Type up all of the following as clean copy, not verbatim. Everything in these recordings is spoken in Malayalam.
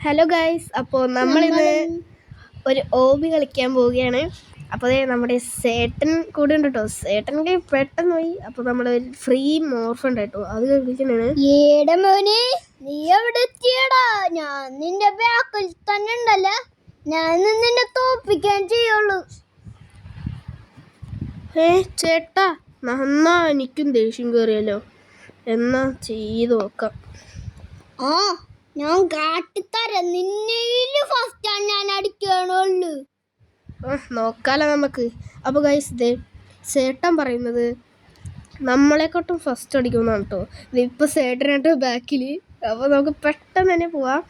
ഹലോ ഗൈസ്, അപ്പോൾ നമ്മളിന്ന് ഒരു ഓബി കളിക്കാൻ പോവുകയാണ്. അപ്പോൾ നമ്മുടെ സേട്ടൻ കൂടെ ഉണ്ട് കേട്ടോ. സേട്ടൻ്റെ പെട്ടെന്ന് പോയി. അപ്പോൾ നമ്മൾ ഒരു ഫ്രീ മോർഫ് ഉണ്ട് കേട്ടോ, അത് കളിക്കുന്നതാണ്. മോനെ നീ എവിടെ എത്തിയടാ? ഞാൻ നിന്റെ ബാക്കിൽ തന്നെ ഉണ്ടല്ലോ. ഞാൻ നിന്നെ തോപ്പിക്കാൻ ചെയ്യുള്ളൂ. ചേട്ടാ, നന്നാ എനിക്കും ദേഷ്യം കയറിയല്ലോ. എന്നാ ചെയ്ത് നോക്കാം. ആ ഞാൻ കാട്ടിത്തരാം. നിന്നെ ഫസ്റ്റ് ഞാൻ അടിക്കണുള്ളൂ. നോക്കാലോ നമുക്ക്. അപ്പോൾ ഗൈസ്, ഇതേ ചേട്ടൻ പറയുന്നത് നമ്മളെക്കാട്ടും ഫസ്റ്റ് അടിക്കുന്നതാണ് കേട്ടോ. ഇതിപ്പോൾ ചേട്ടനായിട്ട് ബാക്കിൽ. അപ്പോൾ നമുക്ക് പെട്ടെന്ന് തന്നെ പോവാം.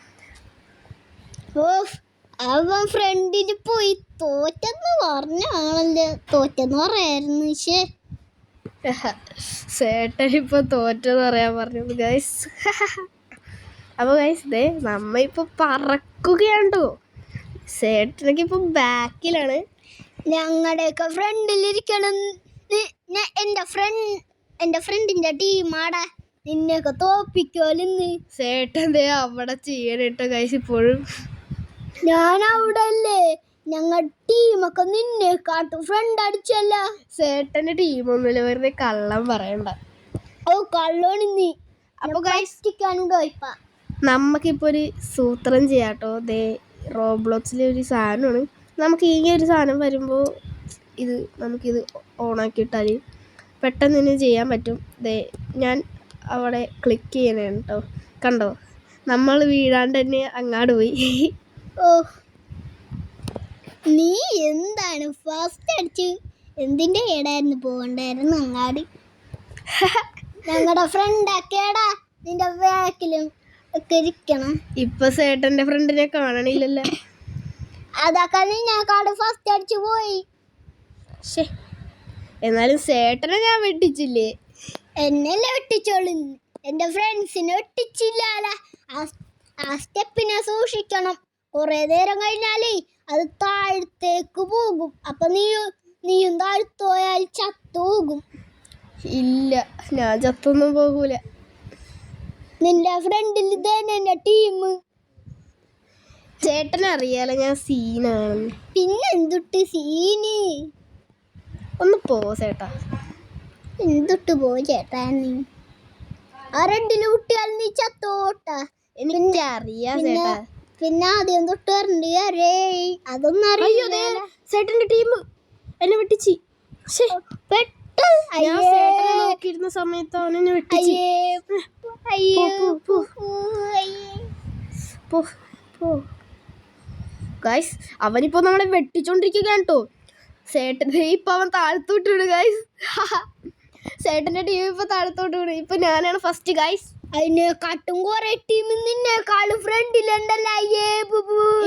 അവൻ ഫ്രണ്ടിൽ പോയി തോറ്റെന്ന് പറഞ്ഞ ആളല്ലേ. തോറ്റെന്ന് പറയായിരുന്നു. ചേട്ടൻ ഇപ്പോൾ തോറ്റെന്ന് പറയാൻ പറഞ്ഞത് ഗൈസ്. അപ്പോൾ ഗൈസ്, ഇതേ നമ്മ ഇപ്പോൾ പറക്കുകയാണ് കേട്ടോ. ചേട്ടനൊക്കെ ഇപ്പം ബാക്കിലാണ്. ഞങ്ങളുടെയൊക്കെ ഫ്രണ്ടിലിരിക്കണം. എൻ്റെ ഫ്രണ്ടിന്റെ ടീമാടാ. നിന്നെയൊക്കെ തോപ്പിക്കോലിന്ന്. ചേട്ടൻ ദേ അവിടെ ചെയ്യണിട്ടോ ഗൈസ്. ഇപ്പോഴും ഞാൻ അവിടെ അല്ലേ. ഞങ്ങൾ ടീമൊക്കെ നിന്നെ കാട്ടും ഫ്രണ്ട് അടിച്ചല്ല. ചേട്ടന്റെ ടീമൊന്നുമില്ല, വെറുതെ കള്ളം പറയണ്ട. കള്ളോണി നീ. അപ്പോൾ ഗൈസ്, ഇപ്പ നമുക്കിപ്പോൾ ഒരു സൂത്രം ചെയ്യാട്ടോ. ദേ റോബ്ലോക്സിലെ ഒരു സാധനമാണ്. നമുക്ക് ഈ ഒരു സാധനം വരുമ്പോൾ നമുക്കിത് ഓണാക്കിയിട്ടാൽ പെട്ടെന്ന് തന്നെ ചെയ്യാൻ പറ്റും. ദേ ഞാൻ അവിടെ ക്ലിക്ക് ചെയ്യണേണ് കേട്ടോ. കണ്ടോ, നമ്മൾ വീഴാണ്ട് തന്നെ അങ്ങാട് പോയി. നീ എന്താണ് ഫസ്റ്റ് അടിച്ച് എന്തിൻ്റെ ഏടായിരുന്നു പോകണ്ടായിരുന്നു അങ്ങാടി. ഞങ്ങളുടെ ഫ്രണ്ടൊക്കെടാ നിന്റെ ബാക്കിലും ഒക്കെ ഇരിക്കണം. ഇപ്പൊ ചേട്ടന്റെ ഫ്രണ്ടിനെ കാണണില്ലല്ലോ. അതൊക്കെ നിന്നെക്കാട് ഫസ്റ്റ് അടിച്ചു പോയി. എന്നാലും ചേട്ടനെ ഞാൻ വെട്ടിച്ചില്ലേ. എന്നല്ലേ വെട്ടിച്ചോളൂ. എൻ്റെ ഫ്രണ്ട്സിനെ വെട്ടിച്ചില്ല. ആ സ്റ്റെപ്പിനെ സൂക്ഷിക്കണം. കുറെ നേരം കഴിഞ്ഞാലേ അത് താഴത്തേക്ക് പോകും. അപ്പൊ നീയും താഴ്ത്തോയാൽ ചത്തുപോകും. ഇല്ല, ഞാൻ ചത്തൊന്നും പോകൂല. നിന്റെ ഫ്രണ്ടിൽ തന്നെ ടീം. ചേട്ടനറിയാലോ ഞാൻ സീനാണ്. പിന്നെ എന്തുട്ട് സീന്? ഒന്ന് പോ ചേട്ടാ. എന്തുട്ട് പോ ചേട്ടാ. നീ ആ റെഡില് കുട്ടിയാൽ നീ ചത്തോട്ടാ. എനിക്കറിയാം ചേട്ടാ. പിന്നെ ആദ്യം തൊട്ട് വരണ്ട്. അതൊന്നും അറിയില്ല. ചേട്ടന്റെ ടീം എന്നെ വെട്ടിച്ച്. നോക്കിയിരുന്ന സമയത്ത് അവനെ വെട്ടിച്ച്. ഗൈസ്, അവനിപ്പോ നമ്മളെ വെട്ടിച്ചോണ്ടിരിക്കുകയാണ് കേട്ടോ. ചേട്ടൻ്റെ ഇപ്പൊ അവൻ താഴ്ത്തോട്ട് വിടും ഗൈസ്. ചേട്ടന്റെ ടീം ഇപ്പൊ താഴ്ത്തോട്ട് വിടും. ഇപ്പൊ ഞാനാണ് ഫസ്റ്റ് ഗൈസ്. അതിനെക്കാട്ടും കുറെ ടീം നിന്നെക്കാളും ഫ്രണ്ടിലുണ്ടല്ലോ.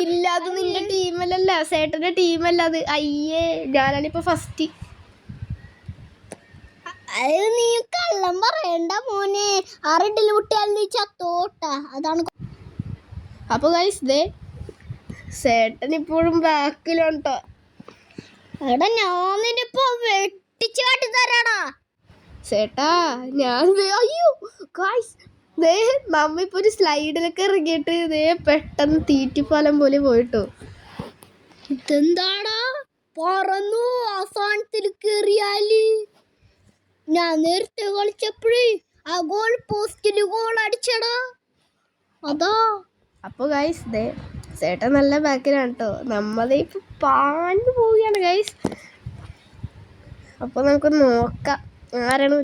ഇല്ല, അത് നിന്റെ ടീമല്ലല്ല, ചേട്ടന്റെ ടീമല്ല അത്. അയ്യേ, ഞാനാണിപ്പോ ഫസ്റ്റ്. അത് നീ കള്ളം പറയണ്ട മോനെ. ആ റെഡിൽ കുട്ടിയാൽ നീ ചത്തോട്ടാ. അതാണ്. അപ്പൊ ഗൈസ്, ദേ ചേട്ടൻ ഇപ്പോഴും ബാക്കിലാണ് കേട്ടോ. എടാ ഞാൻ നിന്നിപ്പോ വെട്ടിച്ച് കാട്ടി തരാടാ. ചേട്ടാ ഞാൻ അയ്യോ ഗൈസ്, ദേ നമ്മ ഇപ്പൊ ഒരു സ്ലൈഡിലൊക്കെ ഇറങ്ങിയിട്ട് ദേ പെട്ടെന്ന് തീറ്റിപ്പാലം പോലെ പോയിട്ടോ. ഇതെന്താടാ പറന്നു അവസാനത്തിൽ കേറിയാല്. ഞാൻ നേരത്തെ കളിച്ചപ്പോഴേ ആ ഗോൾ പോസ്റ്റില് ഗോൾ അടിച്ചടാ. അതാ. അപ്പോൾ ഗൈസ്, ദേ ചേട്ടൻ നല്ല ബാക്കിലാണ് കേട്ടോ. നമ്മളെ ഇപ്പൊ പാഞ്ഞു പോവുകയാണ് ഗൈസ്. അപ്പോൾ നമുക്ക് നോക്കാം ആരാണ്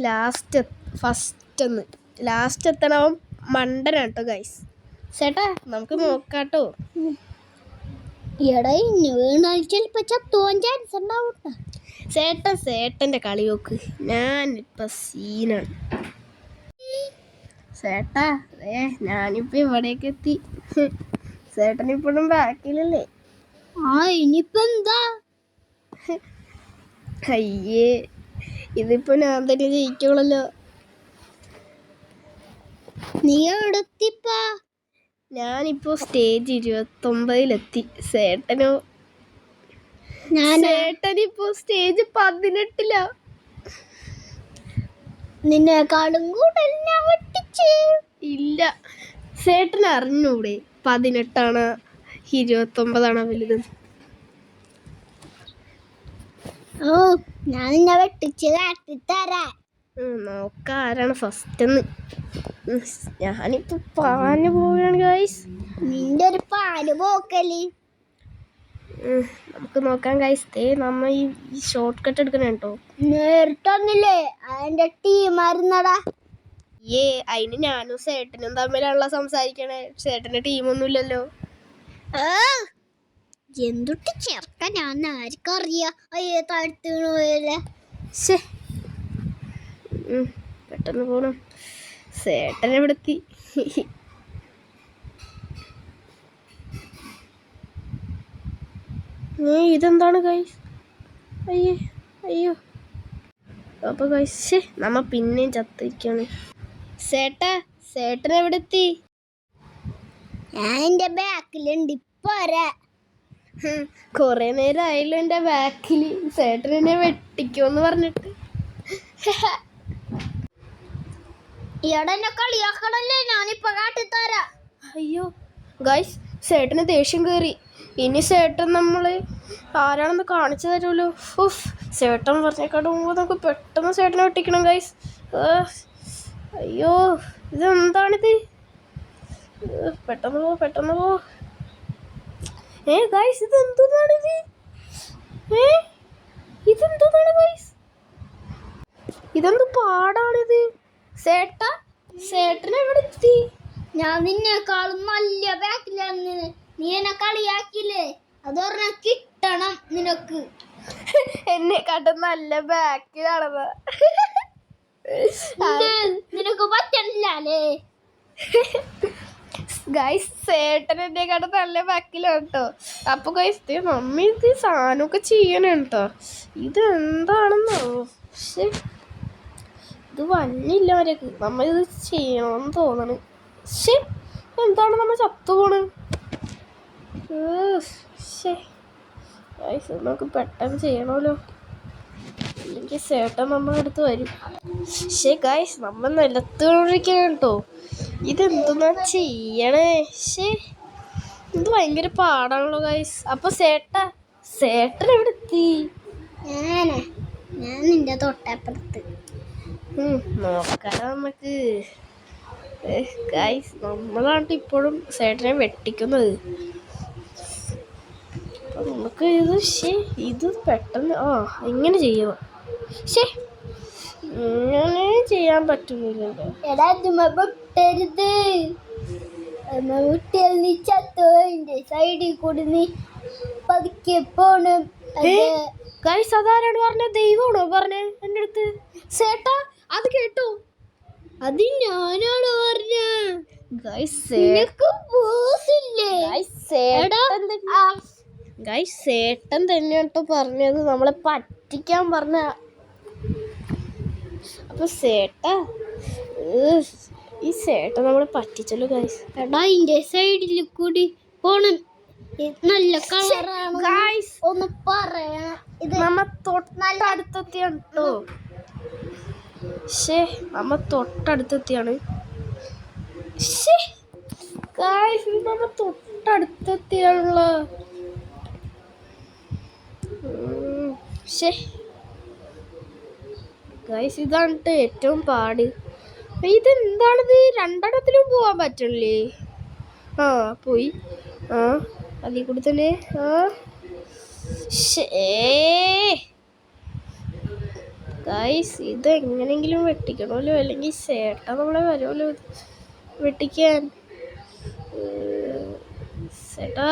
ലാസ്റ്റ് എത്തണവൻ മണ്ടനാണ് കേട്ടോ ഗൈസ്. ചേട്ടാ നമുക്ക് നോക്കാട്ടോ. എടാ ഇനി വീണാൽ ചിലപ്പോ ചത്തുവാൻ ചാൻസ് ഉണ്ടാവും. ചേട്ടൻ്റെ കളി നോക്ക്. ഞാനിപ്പോ സീനാണ് ചേട്ടാ. ഞാനിപ്പോ ഇവിടേക്ക് എത്തി. ചേട്ടൻ ഇപ്പോഴും ബാക്കിലല്ലേ. ഇനിയിപ്പോ എന്താ? അയ്യേ, ഇതിപ്പോ ഞാൻ തന്നെ ജയിക്കോളല്ലോ. നീ എവിടെത്തിപ്പാ? ഞാനിപ്പോ സ്റ്റേജ് 29 ചേട്ടനിപ്പോ സ്റ്റേജ് 18. നിന്നെക്കാളും കൂടുതൽ ഞാൻ വെട്ടിച്ച്. ഇല്ല, ചേട്ടന് അറിഞ്ഞൂടെ 18 29 വലുത്? ഓ ഞാൻ നിന്നെ വെട്ടിച്ച് കാട്ടിത്തരാ. നോക്കാം ആരാണ് ഫസ്റ്റെന്ന്. ഞാനിപ്പോൾ പാഞ്ഞു പോവുകയാണ് ഗൈസ്. നിന്റെ ഒരു പാല് പോക്കല്. നമുക്ക് നോക്കാം ഗൈസ്. നമ്മ ഈ ഷോർട്ട് കട്ട് എടുക്കണേ കേട്ടോ. നേരിട്ടൊന്നില്ലേ അതിന്റെ ടീമായിരുന്നടാ. അതിന് ഞാനും ചേട്ടനും തമ്മിലാണല്ലോ സംസാരിക്കണേ. ചേട്ടന്റെ ടീമൊന്നുമില്ലല്ലോ. എന്തൊട്ട് ചേർക്ക ഞാൻ ആർക്കറിയാ. അയ്യേ താഴ്ത്തു പോയല്ലേ. പെട്ടെന്ന് പോണം. ചേട്ടൻ എവിടെത്തി? ഇതെന്താണ് ഗൈസ്? അയ്യോ. അപ്പൊ ഗൈസ് നമ്മ പിന്നെയും ചത്തിരിക്കാണ്. ചേട്ടൻ എവിടെത്തി? ഞാൻ എന്റെ ബാക്കിലുണ്ട്. ഇപ്പൊ കൊറേ നേരം ആയല്ലോ എന്റെ ബാക്കില്. ചേട്ടൻ എന്നെ വെട്ടിക്കോന്ന് പറഞ്ഞിട്ട്. ഇയാടെ എന്നെ കളിയാക്കണല്ലേ. ഞാനിപ്പൊ കാട്ടിത്തരാ. അയ്യോ ഗൈസ്, ചേട്ടന് ദേഷ്യം കയറി. ഇനി ചേട്ടൻ നമ്മള് ആരാണെന്ന് കാണിച്ചു തരുമല്ലോ. ചേട്ടൻ പറഞ്ഞേക്കാട്ട് മുമ്പ് നമുക്ക് പെട്ടെന്ന് ചേട്ടനെ വെട്ടിക്കണം ഗൈസ്. അയ്യോ ഇതെന്താണിത്? പെട്ടെന്ന് പോ. ഗൈസ് ഇതെന്താണിത്? ഇതെന്താണ് ഗൈസ്? ഇതെന്ത് പാടാണിത്? ചേട്ടൻ എവിടെ എത്തി? ഞാൻ നിന്നെക്കാളും നല്ല ബാക്കിലാണ്. നീ എന്നെ കളിയാക്കില്ലേ, അത് പറഞ്ഞാ കിട്ടണം നിനക്ക്. എന്നെക്കാട്ടും നല്ല ബാക്കിലാണത്. നിനക്ക് പറ്റണില്ലേ ഗൈസ്? ചേട്ടൻ എന്നെക്കാട്ടും നല്ല ബാക്കിലാണ് കേട്ടോ. അപ്പൊ ഗൈസ് മമ്മി ഇത് സാധനമൊക്കെ ചെയ്യണേ കേട്ടോ. ഇതെന്താണെന്നോ. ഇത് വന്നില്ല അവരൊക്കെ. നമ്മ ഇത് ചെയ്യണമെന്ന് തോന്നണ്. എന്താണ് നമ്മ ചത്തുപോണ്? ഗൈസ് നമുക്ക് പെട്ടെന്ന് ചെയ്യണമല്ലോ, അല്ലെങ്കിൽ ചേട്ടൻ നമ്മുടെ അടുത്ത് വരും. ഗൈസ് നമ്മ നിലത്തോടിരിക്കണം കേട്ടോ. ഇതെന്തെന്നാ ചെയ്യണേ? ഇത് ഭയങ്കര പാടാണല്ലോ ഗൈസ്. അപ്പൊ ചേട്ടൻ എവിടെ എത്തി? ഞാൻ നിന്റെ തൊട്ടപ്പുറത്ത്. നോക്കാം നമുക്ക്. ഗൈസ് നമ്മളാണ് ഇപ്പോഴും ചേട്ടനെ വെട്ടിക്കുന്നത്. അപ്പൊ നമുക്ക് ഇത് പെട്ടെന്ന് ഇങ്ങനെ ചെയ്യുക. ഇങ്ങനെ ചെയ്യാൻ പറ്റുന്നില്ലല്ലോ. എടാ വിട്ടരുത്. വിട്ടിയാൽ നീ ചത്തോന്റെ സൈഡിൽ കൂടി നീ പതുക്കെ പോണം. ഗൈസ് അതാരാണ് പറഞ്ഞ? ദൈവമാണോ പറഞ്ഞ എൻ്റെ അടുത്ത്? ചേട്ടാ അത് കേട്ടോ? അത് ഞാനാണോ പറഞ്ഞ? ചേട്ടൻ തന്നെ കേട്ടോ പറഞ്ഞത്, നമ്മളെ പറ്റിക്കാൻ പറഞ്ഞ. അപ്പൊ ഈ ചേട്ടൻ നമ്മളെ പറ്റിച്ചല്ലോ ഗൈസ്. എടാ ഇതിന്റെ സൈഡിൽ കൂടി പോണം. നല്ല കളറാണ് ഗൈസ്. ഒന്ന് പറയാ, ഇത് നമ്മ തൊട്ടടുത്തെത്തിയാണ് കേട്ടോ. നമ്മ തൊട്ടടുത്തെത്തിയാണ്. നമ്മ തൊട്ടടുത്തെത്തിയാണല്ലോ. ഗൈസ് ഇതാണ് ഏറ്റവും പാട്. ഇതെന്താണിത്? രണ്ടെണ്ണത്തിലും പോവാൻ പറ്റണില്ലേ? പോയി. അതിൽ കൂടി തന്നെ. ഗൈസ് ഇതെങ്ങനെങ്കിലും വെട്ടിക്കണമല്ലോ, അല്ലെങ്കിൽ ചേട്ടാ നമ്മളെ വരുമല്ലോ വെട്ടിക്കാൻ. ചേട്ടാ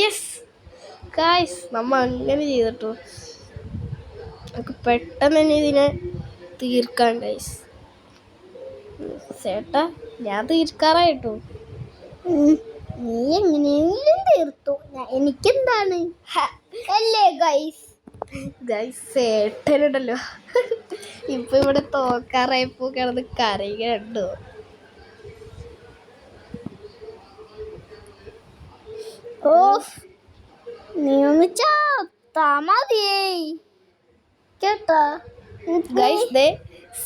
യെസ് ഗൈസ് നമ്മ അങ്ങനെ ചെയ്തിട്ടോ. നമുക്ക് പെട്ടെന്ന് തന്നെ ഇതിനെ തീർക്കാൻ ഗൈസ്. ചേട്ടാ ഞാൻ തീർക്കാറായിട്ടോ. നീ എങ്ങനെയെങ്കിലും തീർത്തു, എനിക്കെന്താണ് അല്ലേ ഗൈസ്? ചേട്ടനുണ്ടല്ലോ ഇപ്പൊ ഇവിടെ തോക്കാറായപ്പോ കിടന്ന് കരയുക കണ്ടോ. നീ ഒന്ന് ചത്താ മതിയേ കേട്ടാ. ഗൈസ്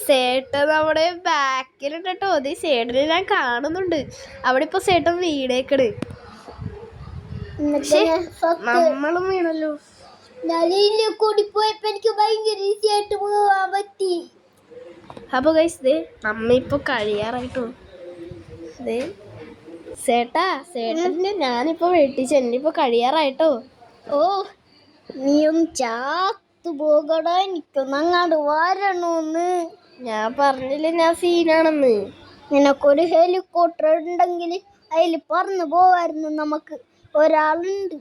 സേട്ടൻ നമ്മുടെ ബാക്കിലുണ്ട് കേട്ടോ. അത് ചേട്ടനെ ഞാൻ കാണുന്നുണ്ട്. അവിടെ ഇപ്പൊ സേട്ടൻ വീടേക്കണ്. നമ്മളും വീണല്ലോ. നലിയില് കൂടി പോയപ്പോ എനിക്ക് ഭയങ്കര ഈസി ആയിട്ട് പോവാൻ പറ്റി. അപ്പൊ ഗൈസ് ദേ നമ്മ ഇപ്പൊ കഴിയാറായിട്ടോ. ദേ ചേട്ടനെ ഞാനിപ്പോ വെട്ടിച്ച് എന്നിപ്പോ കഴിയാറായിട്ടോ. ഓ നീയും ചാത്തു പോകടാ, എനിക്കൊന്ന് അങ്ങാണ്ട് വരണോന്ന്. ഞാൻ പറഞ്ഞില്ലേ ഞാൻ സീനാണെന്ന്. നിനക്കൊരു ഹെലികോപ്റ്റർ ഉണ്ടെങ്കിൽ അതിൽ പറന്നു പോവായിരുന്നു. നമുക്ക് ഒരാളുണ്ട്,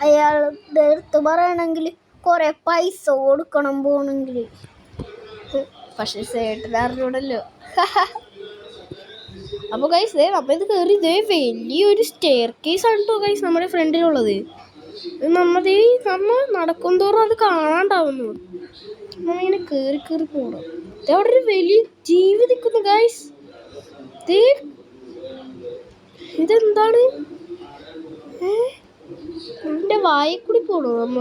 അയാളുടെ അടുത്ത് പറയണമെങ്കിൽ കൊറേ പൈസ കൊടുക്കണം പോണെങ്കിൽ. പക്ഷെ ചേട്ടൻ അറിഞ്ഞൂടല്ലോ. അപ്പൊ ഗൈസ് ദേ നമ്മ ഇത് കയറി ഇതേ വലിയൊരു സ്റ്റെയർ കേസ് ആണ് കേട്ടോ ഗൈസ് നമ്മുടെ ഫ്രണ്ടിലുള്ളത്. നമ്മ നടക്കും തോറും അത് കാണാണ്ടാവുന്നു. നമ്മ ഇങ്ങനെ കേറി പോണം. അവിടെ ഒരു വലിയ ജീവി നിൽക്കുന്നു ഗൈസ്. ഇതെന്താണ്? എന്റെ വായിൽ കൂടി പോണോ നമ്മ?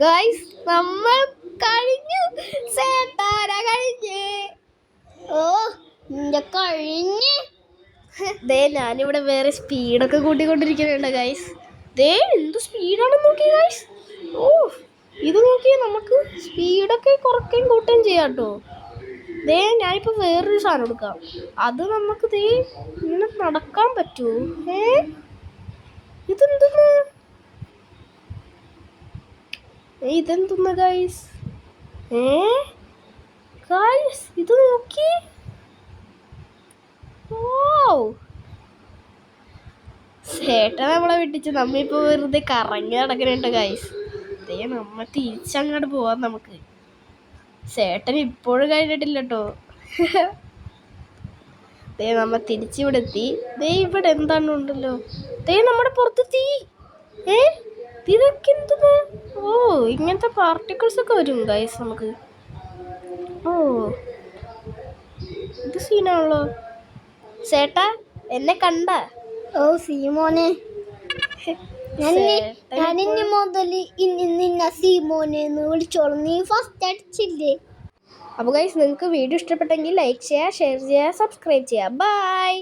ഗൈസ് നമ്മൾ കഴിഞ്ഞു. കഴിഞ്ഞേ. ഓ നിന്റെ കഴിഞ്ഞ്. ദേ ഞാനിവിടെ വേറെ സ്പീഡൊക്കെ കൂട്ടിക്കൊണ്ടിരിക്കുന്നുണ്ട് ഗൈസ്. ദേ എന്ത് സ്പീഡാണെന്ന് നോക്കി ഗൈസ്. ഓ ഇത് നോക്കിയാൽ നമുക്ക് സ്പീഡൊക്കെ കുറയ്ക്കുകയും കൂട്ടുകയും ചെയ്യാം കേട്ടോ. ദേ ഞാനിപ്പോ വേറൊരു സാധനം എടുക്കാം. അത് നമുക്ക് ദേ ഇങ്ങനെ നടക്കാൻ പറ്റുമോ? ഇതെന്തുന്ന ഗൈസ്? ഗൈസ് ഇത് നോക്കി. ചേട്ടൻ നമ്മളെ വിട്ടിച്ച് നമ്മിപ്പോ വെറുതെ കറങ്ങി നടക്കണുണ്ട് ഗൈസ്. ദേ നമ്മ തിരിച്ചങ്ങോട്ട് പോവാം നമുക്ക്. ചേട്ടൻ ഇപ്പോഴും കഴിഞ്ഞിട്ടില്ല കേട്ടോ. ദേ നമ്മ തിരിച്ചിവിടെ എത്തി. ദേ ഇവിടെ എന്താണ് ഉണ്ടല്ലോ. ദേ നമ്മുടെ പുറത്ത് തീ. ഇതൊക്കെ എന്ത്? ഓ ഇങ്ങനത്തെ പാർട്ടിക്കിൾസ് ഒക്കെ വരും ഗൈസ് നമുക്ക്. ഓ ഇത് സീനാണല്ലോ. ചേട്ടാ എന്നെ കണ്ട? ഓ സീമോനെ, ഞാനിനി മുതൽ നിന്നെ സീമോനെ എന്ന് വിളിച്ചോളൂ. നീ ഫസ്റ്റ് അടിച്ചില്ലേ? അപ്പോൾ ഗൈസ് നിങ്ങൾക്ക് വീഡിയോ ഇഷ്ടപ്പെട്ടെങ്കിൽ ലൈക്ക് ചെയ്യുക, ഷെയർ ചെയ്യുക, സബ്സ്ക്രൈബ് ചെയ്യുക. ബൈ.